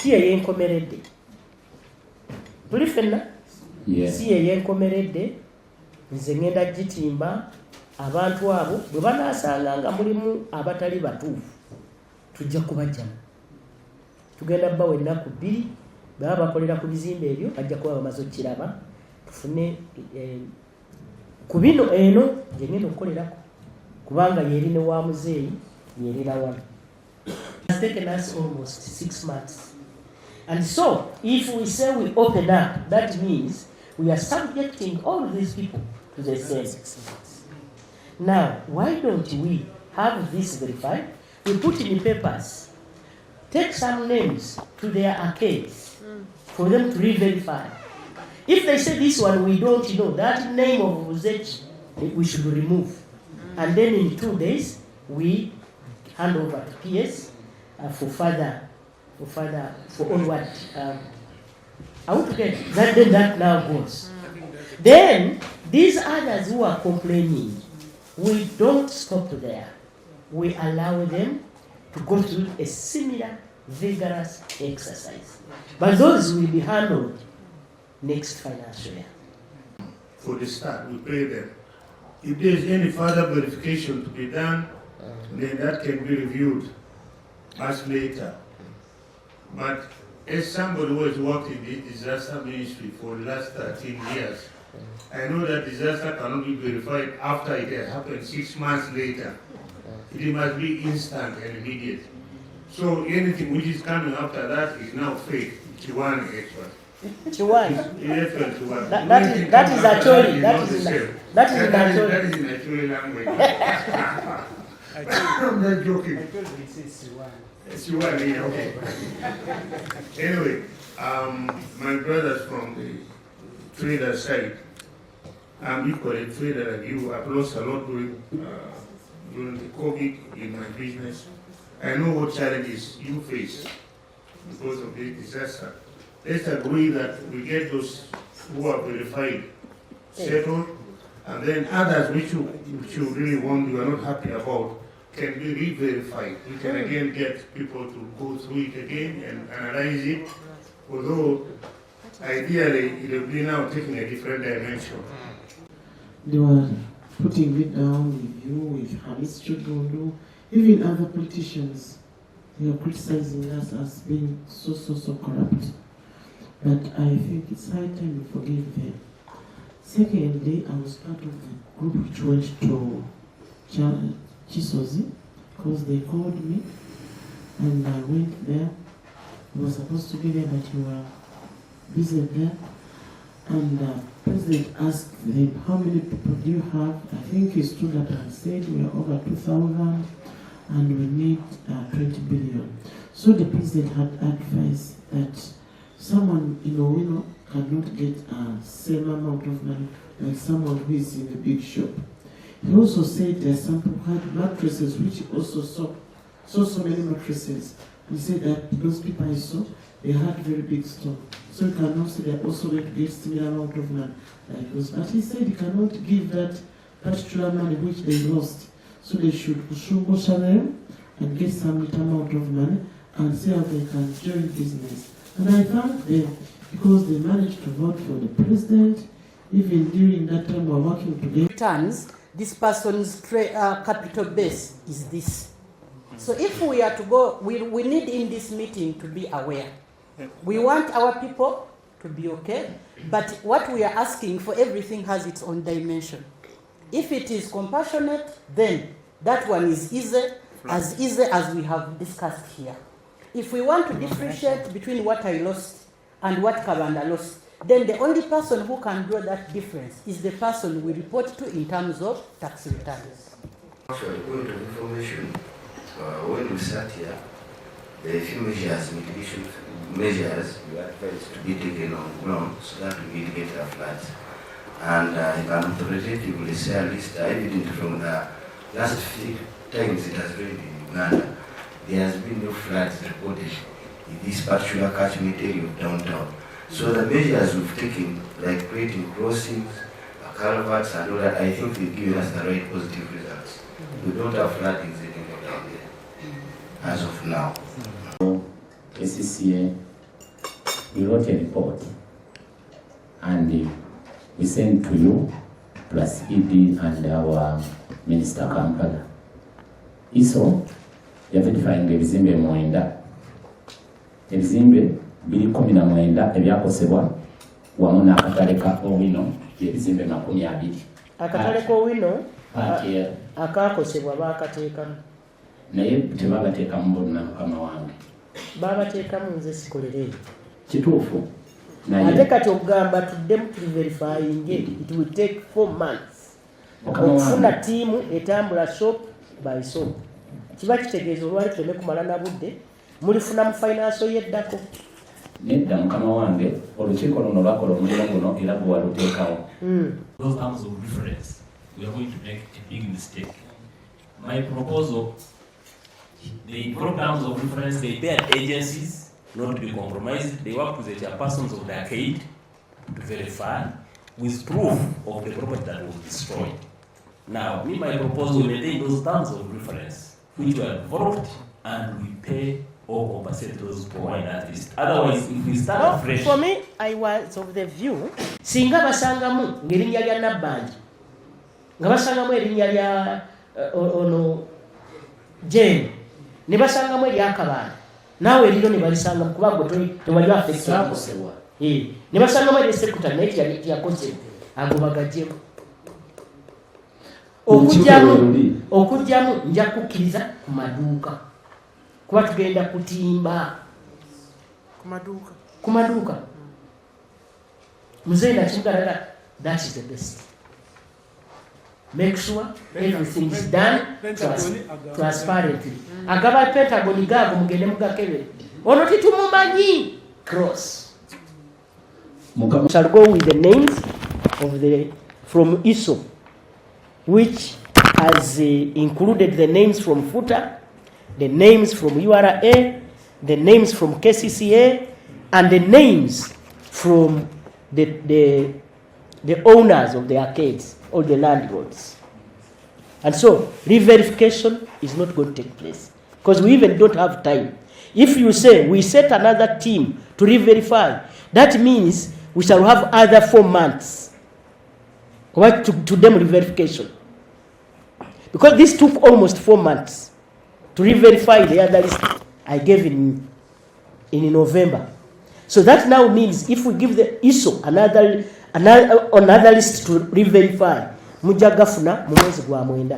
si eyenkomeredde tuli fenna si eyenkomeredde nze ngenda gitimba abantu abo bwe banaasanga nga mulimu abatali batuufu tujja kubajjamu tugenda bawa ennaku 2 baba bakolera ku bizimbe ebyo bajja kuba bamaze okiraba tufune ku bino eno gye ngenda okukolerako kubanga yeri ne wa muzeeyi yerera wano. It's taken us almost 6 months. And so, if we say we open up, that means we are subjecting all these people to the same. Now, why don't we have this verified? We put in papers, take some names to their arcades for them to re-verify. If they say this one we don't know, that name of Uzechi we should remove. And then in 2 days, we hand over to PS for onward. How to get that? Then that now goes. Then these others who are complaining, we don't stop there. We allow them to go through a similar vigorous exercise. But those will be handled next financial year. For the start, we pay them. If there is any further verification to be done, then that can be reviewed much later. But as somebody who has worked in the disaster ministry for the last 13 years, I know that disaster cannot be verified after it has happened 6 months later. It must be instant and immediate. So anything which is coming after that is now fake. Chiwan actually. Chiwan. That is actually in actual language. I'm not joking. I told you it's Chiwan. Chiwan, yeah, okay. Anyway, my brothers from the trader side, I'm equally a trader like you. I've lost a lot during the COVID in my business. I know what challenges you face because of this disaster. Let's agree that we get those who are verified settled, and then others which you really want, you are not happy about, can be re-verified. We can again get people to go through it again and analyze it, although ideally it will be now taking a different dimension. They were putting it down with you, with Hamis Chudundu, even other politicians. They are criticizing us as being so corrupt. But I think it's high time we forgive them. Secondly, I was part of the group which went to Chisozi because they called me and I went there. I was supposed to be there, but you were busy there. And the President asked them, how many people do you have? I think he stood up and said, we are over 2,000 and we need 20 billion. So the President had advised that someone in Owino cannot get a same amount of money like someone who is in a big shop. He also said that some people had mattresses, which also saw so many mattresses. He said that those people I saw, they had very big store. So you cannot say they're also going to get similar amount of money like those. But he said he cannot give that particular money which they lost. So they should go them and get some little amount of money and see how they can join business. And I thank them because they managed to vote for the president. Even during that time we were working together. Returns, this person's capital base is this. So if we are to go, we need in this meeting to be aware. We want our people to be okay, but what we are asking for, everything has its own dimension. If it is compassionate, then that one is easy as we have discussed here. If we want to differentiate between what I lost and what Kabanda lost, then the only person who can draw that difference is the person we report to in terms of tax returns. Actually, point of information, when we sat here, there are a few mitigation measures we advised to be taken on ground so that we mitigate the floods. And I can authoritatively say at least evident from the last few times it has rained in Uganda, there has been no floods reported in this particular catchment area of downtown. So the measures we've taken, like creating crossings, culverts and all that, I think they've given us the right positive results. We don't have floodings anymore down there, as of now. KCCA we wrote a report and we sent to you, plus ED and our Minister Kampala. ISO, yaverifying ebizimbe mwenda. Ebizimbe bili 19 ebyakosebwa wamu n'akatale ka Owino ebizimbe 20. Akatale ko Owino akakosebwa bakateekamu. Naye tebabateekamu bonna mukama wange. Babateekamu nze sikolere. Kituufu. Ate kati okugamba tuddemu verifying it will take 4 months. Okufuna tiimu etambula shop by shop. Kiba kitegeeza olwali tuleme kumala na budde mulifuna mu finance yeddako. Nedda mukama wange olukiiko luno lwakola omulimu guno era gwe waluteekawo. Those terms of reference, we are going to make a big mistake. My proposal, the programs of reference, they pay agencies not to be compromised. They work with the chairpersons of the arcade to verify with proof of the property that was destroyed. Now, me, my proposal, maintain those terms of reference which were involved and we pay or compensate those poor wine artists. Otherwise, if we start fresh. For me, I was of the view, singa basangamu ngerinnya lya Nabbanja. Nga basangamu erinnya lya ono Jane. Ne basangamu erya Kabanda. Nawe eriro ne balisangamu kuba gwe tewali affected kusewa. Ne basangamu erya secretary naye yali yakoze agobagajjeko. Okujjamu nja kukkiriza ku maduuka. Kuba tugenda kutimba ku maduuka. Muzeyi nakimugala, that is the best. Make sure everything is done transparently. Agaba Pentagon gago mugende mugakebe. Ono titumumanyi cross. Shall go with the names of from ISO, which has included the names from FUTA, the names from URA, the names from KCCA, and the names from the owners of the arcades or the landlords. And so, re-verification is not going to take place because we even don't have time. If you say we set another team to re-verify, that means we shall have other 4 months to them re-verification. Because this took almost 4 months to re-verify the other list I gave in November. So that now means if we give the ISO another list to re-verify, mujagafuna mu mwezi gwa mwenda.